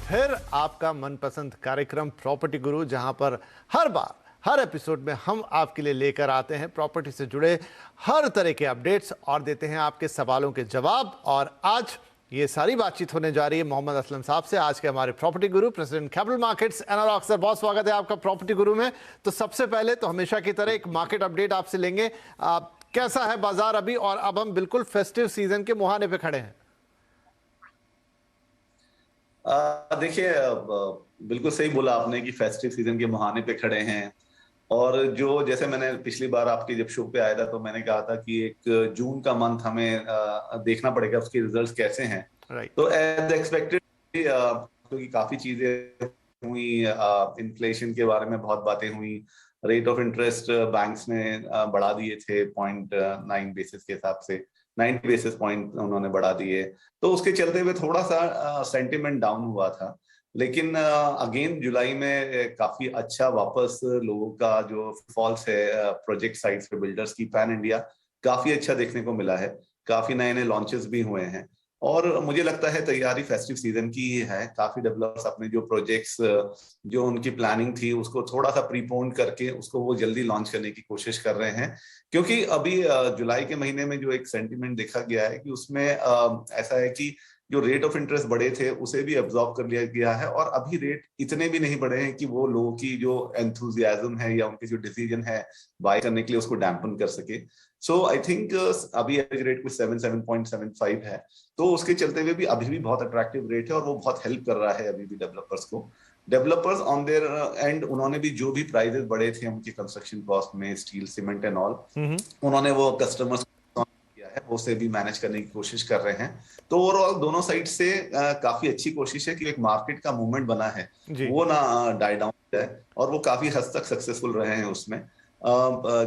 फिर आपका मनपसंद कार्यक्रम प्रॉपर्टी गुरु, जहां पर हर बार हर एपिसोड में हम आपके लिए लेकर आते हैं प्रॉपर्टी से जुड़े हर तरह के अपडेट्स और देते हैं आपके सवालों के जवाब। और आज ये सारी बातचीत होने जा रही है मोहम्मद असलम साहब से, आज के हमारे property guru, president capital markets analog. Sir, बहुत स्वागत है आपका प्रॉपर्टी गुरु में। तो सबसे पहले तो हमेशा की तरह एक मार्केट अपडेट आपसे लेंगे। कैसा है बाजार अभी, और अब हम बिल्कुल फेस्टिव सीजन के मुहाने पे खड़े हैं। देखिए, बिल्कुल सही बोला आपने कि फेस्टिव सीजन के मुहाने पे खड़े हैं। और जो जैसे मैंने पिछली बार आपकी जब शो पे आया था तो मैंने कहा था कि एक जून का मंथ हमें देखना पड़ेगा उसके रिजल्ट्स कैसे हैं। तो एज एक्सपेक्टेड क्योंकि काफी चीजें हुई, इन्फ्लेशन के बारे में बहुत बातें हुई, रेट ऑफ इंटरेस्ट बैंक्स ने बढ़ा दिए थे 0.9 बेसिस के हिसाब से, 90 बेसिस पॉइंट उन्होंने बढ़ा दिए। तो उसके चलते हुए थोड़ा सा सेंटिमेंट डाउन हुआ था। लेकिन अगेन जुलाई में काफी अच्छा वापस लोगों का जो फॉल्स है प्रोजेक्ट साइट्स पे बिल्डर्स की पैन इंडिया काफी अच्छा देखने को मिला है। काफी नए नए लॉन्चेस भी हुए हैं और मुझे लगता है तैयारी फेस्टिव सीजन की ही है। काफी डेवलपर्स अपने जो प्रोजेक्ट्स जो उनकी प्लानिंग थी उसको थोड़ा सा प्रीपोन करके उसको वो जल्दी लॉन्च करने की कोशिश कर रहे हैं। क्योंकि अभी जुलाई के महीने में जो एक सेंटिमेंट देखा गया है कि उसमें ऐसा है कि जो रेट ऑफ इंटरेस्ट बढ़े थे उसे भी एब्जॉर्ब कर लिया गया है और अभी रेट इतने भी नहीं बढ़े हैं कि वो लोगों की जो एंथुजियाज्म है या उनकी जो डिसीजन है बाय करने के लिए उसको डैम्पन कर सके। सो आई थिंक अभी एवरेज रेट कुछ 7.75 है, तो उसके चलते हुए भी अभी भी बहुत अट्रैक्टिव रेट है और वो बहुत हेल्प कर रहा है अभी भी डेवलपर्स को। डेवलपर्स ऑन देयर एंड उन्होंने भी जो भी प्राइजेस बढ़े थे उनकी कंस्ट्रक्शन कॉस्ट में, स्टील, सीमेंट एंड ऑल, उन्होंने वो कस्टमर्स है वो से भी मैनेज करने की कोशिश कर रहे हैं। तो ओवरऑल दोनों साइड से काफी अच्छी कोशिश है कि एक मार्केट का मूवमेंट बना है वो ना डाई डाउन जाए और वो काफी हद तक सक्सेसफुल रहे हैं उसमें।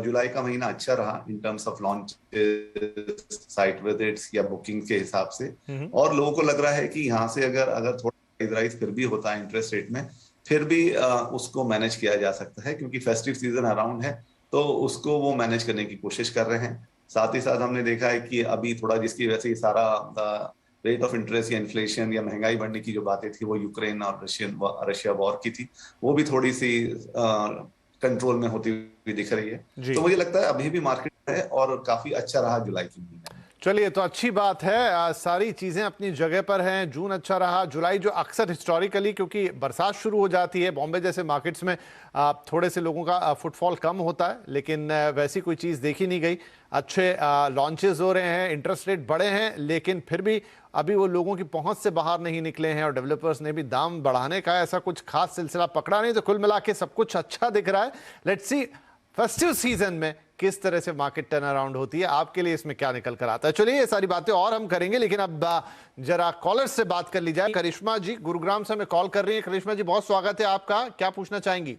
जुलाई का महीना अच्छा रहा in terms of launch, site visits या बुकिंग के हिसाब से। और लोगों को लग रहा है कि यहाँ से अगर थोड़ा राइज फिर भी होता है इंटरेस्ट रेट में, फिर भी उसको मैनेज किया जा सकता है क्योंकि फेस्टिव सीजन अराउंड है, तो उसको वो मैनेज करने की कोशिश कर रहे हैं। साथ ही साथ हमने देखा है कि अभी थोड़ा जिसकी वजह से ये सारा रेट ऑफ इंटरेस्ट या इन्फ्लेशन या महंगाई बढ़ने की जो बातें थी वो यूक्रेन और रशिया वॉर की थी, वो भी थोड़ी सी कंट्रोल में होती हुई दिख रही है। तो मुझे लगता है अभी भी मार्केट है और काफी अच्छा रहा जुलाई की महीने। चलिए, तो अच्छी बात है, सारी चीज़ें अपनी जगह पर हैं। जून अच्छा रहा, जुलाई जो अक्सर हिस्टोरिकली क्योंकि बरसात शुरू हो जाती है बॉम्बे जैसे मार्केट्स में थोड़े से लोगों का फुटफॉल कम होता है, लेकिन वैसी कोई चीज़ देखी नहीं गई। अच्छे लॉन्चेस हो रहे हैं, इंटरेस्ट रेट बढ़े हैं, लेकिन फिर भी अभी वो लोगों की पहुंच से बाहर नहीं निकले हैं और डेवलपर्स ने भी दाम बढ़ाने का ऐसा कुछ खास सिलसिला पकड़ा नहीं। तो कुल मिला के सब कुछ अच्छा दिख रहा है। लेट्स सी फेस्टिव सीजन में किस तरह से मार्केट टर्न अराउंड होती है, आपके लिए इसमें क्या निकल कर आता है। चलिए, ये सारी बातें और हम करेंगे, लेकिन अब जरा कॉलर से बात कर ली जाए। करिश्मा जी गुरुग्राम से हमें कॉल कर रही है। करिश्मा जी, बहुत स्वागत है आपका, क्या पूछना चाहेंगी?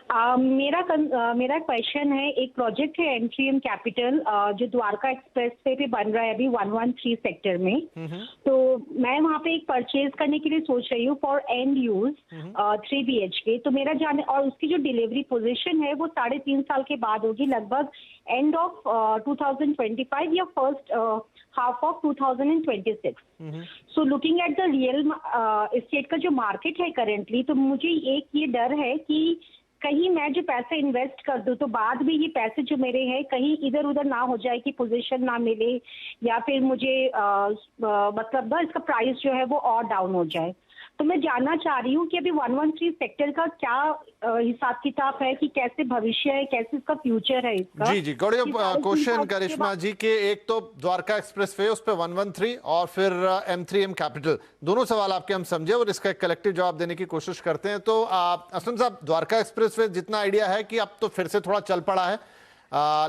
मेरा क्वेश्चन है, एक प्रोजेक्ट है एमसीएम कैपिटल जो द्वारका एक्सप्रेस वे पे बन रहा है अभी 113 सेक्टर में। तो मैं वहाँ पे एक परचेज करने के लिए सोच रही हूँ फॉर एंड यूज 3 BHK। तो मेरा जाने और उसकी जो डिलीवरी पोजीशन है वो 3.5 साल के बाद होगी, लगभग एंड ऑफ 2025 या first half of 2026। So looking at the real estate का जो मार्केट है करेंटली, तो मुझे एक ये डर है कि कहीं मैं जो पैसे इन्वेस्ट कर दूं तो बाद में ये पैसे जो मेरे हैं कहीं इधर उधर ना हो जाए कि पोजीशन ना मिले या फिर मुझे मतलब ना इसका प्राइस जो है वो और डाउन हो जाए। तो मैं जानना चाह रही हूँ कि अभी 113 सेक्टर का क्या हिसाब किताब है, कि कैसे भविष्य है, कैसे इसका फ्यूचर है इसका। जी, क्वेश्चन करिश्मा जी के, एक तो द्वारका एक्सप्रेसवे उस पे 113 और फिर M3M कैपिटल, दोनों सवाल आपके हम समझे और इसका एक कलेक्टिव जवाब देने की कोशिश करते हैं। तो असलम साहब, द्वारका एक्सप्रेसवे जितना आइडिया है कि अब तो फिर से थोड़ा चल पड़ा है,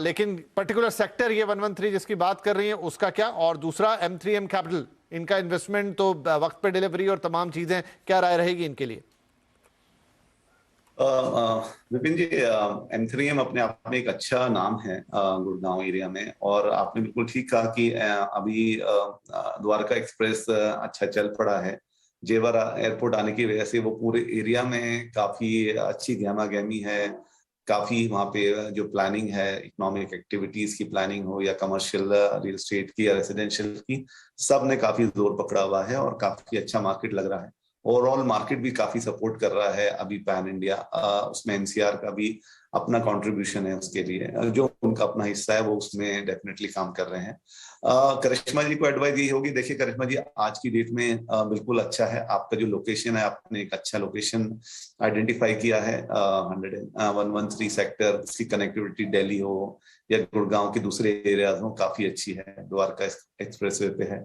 लेकिन पर्टिकुलर सेक्टर ये 113 जिसकी बात कर रही है उसका क्या, और दूसरा M3M कैपिटल, इनका इन्वेस्टमेंट तो वक्त पे डिलीवरी और तमाम चीजें, क्या राय रहेगी इनके लिए? विपिन जी, M3M अपने आप में एक अच्छा नाम है गुड़गांव एरिया में, और आपने बिल्कुल ठीक कहा कि अभी द्वारका एक्सप्रेस अच्छा चल पड़ा है। जेवर एयरपोर्ट आने की वजह से वो पूरे एरिया में काफी अच्छी गहमा गहमी है। काफी वहाँ पे जो प्लानिंग है, इकोनॉमिक एक्टिविटीज की प्लानिंग हो या कमर्शियल रियल एस्टेट की या रेजिडेंशियल की, सब ने काफी जोर पकड़ा हुआ है और काफी अच्छा मार्केट लग रहा है। ओवरऑल मार्केट भी काफी सपोर्ट कर रहा है अभी पैन इंडिया, उसमें एनसीआर का भी अपना कंट्रीब्यूशन है उसके लिए, जो उनका अपना हिस्सा है वो उसमें डेफिनेटली काम कर रहे हैं। करिश्मा जी को एडवाइस यही होगी, देखिए करिश्मा जी आज की डेट में बिल्कुल अच्छा है आपका जो लोकेशन है, आपने एक अच्छा लोकेशन आइडेंटिफाई किया है 113 सेक्टर, उसकी कनेक्टिविटी दिल्ली हो या गुड़गांव के दूसरे एरियाज हो काफी अच्छी है, द्वारका एक्सप्रेसवे पे है,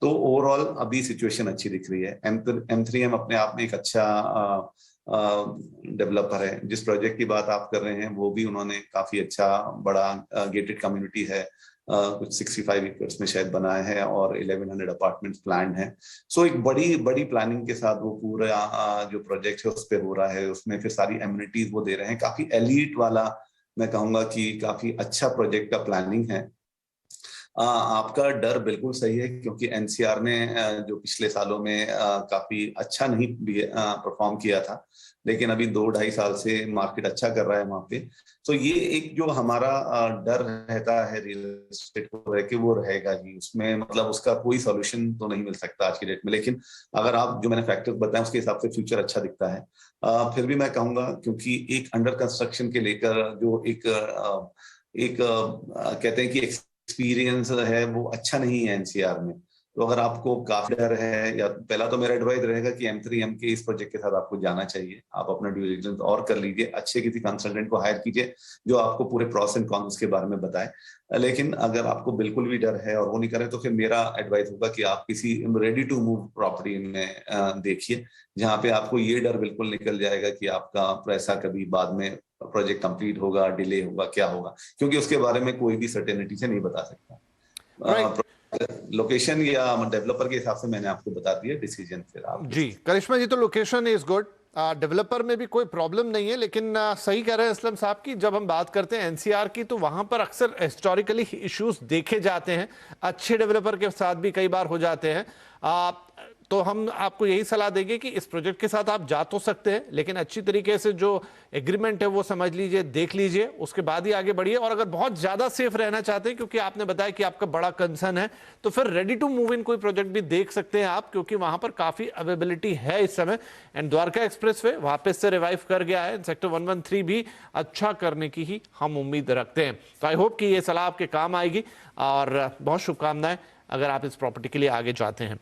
तो ओवरऑल अभी सिचुएशन अच्छी दिख रही है। M3M अपने आप में एक अच्छा डेवलपर है। जिस प्रोजेक्ट की बात आप कर रहे हैं वो भी उन्होंने काफी अच्छा बड़ा गेटेड कम्युनिटी है, कुछ 65 एकर्स में शायद बनाया है और 1100 अपार्टमेंट्स प्लान है। सो एक बड़ी प्लानिंग के साथ वो पूरा जो प्रोजेक्ट है उस पे हो रहा है, उसमें फिर सारी एमिनिटीज वो दे रहे हैं, काफी एलीट वाला मैं कहूंगा कि काफी अच्छा प्रोजेक्ट का प्लानिंग है। आपका डर बिल्कुल सही है क्योंकि एनसीआर ने जो पिछले सालों में काफी अच्छा नहीं परफॉर्म किया था, लेकिन अभी 2-2.5 साल से मार्केट अच्छा कर रहा है वहां पे। तो ये एक जो हमारा डर रहता है रियल एस्टेट को रह के वो रहेगा ही, उसमें मतलब उसका कोई सॉल्यूशन तो नहीं मिल सकता आज की डेट में। लेकिन अगर आप जो मैंने फैक्टर्स बताए उसके हिसाब से फ्यूचर अच्छा दिखता है। फिर भी मैं कहूंगा क्योंकि एक अंडर कंस्ट्रक्शन के लेकर जो एक कहते हैं कि एक्सपीरियंस है वो अच्छा नहीं है एनसीआर में, तो अगर आपको काफी डर है, या पहला तो मेरा एडवाइस रहेगा कि M3M के इस प्रोजेक्ट के साथ आपको जाना चाहिए, आप अपना ड्यू डिलिजेंस और कर लीजिए, अच्छे किसी कंसल्टेंट को हायर कीजिए जो आपको पूरे प्रॉस एंड कॉन्स के बारे में बताए। लेकिन अगर आपको बिल्कुल भी डर है और वो नहीं करे तो फिर मेरा एडवाइस होगा कि आप किसी रेडी टू मूव प्रॉपर्टी में देखिए, जहाँ पे आपको ये डर बिल्कुल निकल जाएगा कि आपका पैसा कभी बाद में प्रोजेक्ट कंप्लीट होगा, डिले होगा, क्या होगा, क्योंकि उसके बारे में कोई भी सर्टेनिटी से नहीं बता सकता। लोकेशन या डेवलपर के हिसाब से मैंने आपको बता दिया डिसीजन, फिर आप जी करिश्मा जी, तो लोकेशन इज गुड, डेवलपर में भी कोई प्रॉब्लम नहीं है, लेकिन सही कह रहे हैं असलम साहब की जब हम बात करते हैं एनसीआर की तो वहां पर अक्सर हिस्टोरिकली इश्यूज देखे जाते हैं, अच्छे डेवलपर के साथ भी कई बार हो जाते हैं। तो हम आपको यही सलाह देंगे कि इस प्रोजेक्ट के साथ आप जा तो सकते हैं, लेकिन अच्छी तरीके से जो एग्रीमेंट है वो समझ लीजिए, देख लीजिए, उसके बाद ही आगे बढ़िए। और अगर बहुत ज्यादा सेफ रहना चाहते हैं, क्योंकि आपने बताया कि आपका बड़ा कंसर्न है, तो फिर रेडी टू मूव इन कोई प्रोजेक्ट भी देख सकते हैं आप, क्योंकि वहां पर काफी अवेलेबिलिटी है इस समय। एंड द्वारका एक्सप्रेसवे वापस से रिवाइव कर गया है, सेक्टर 113 भी अच्छा करने की ही हम उम्मीद रखते हैं। तो आई होप कि ये सलाह आपके काम आएगी और बहुत शुभकामनाएं अगर आप इस प्रॉपर्टी के लिए आगे जाते हैं।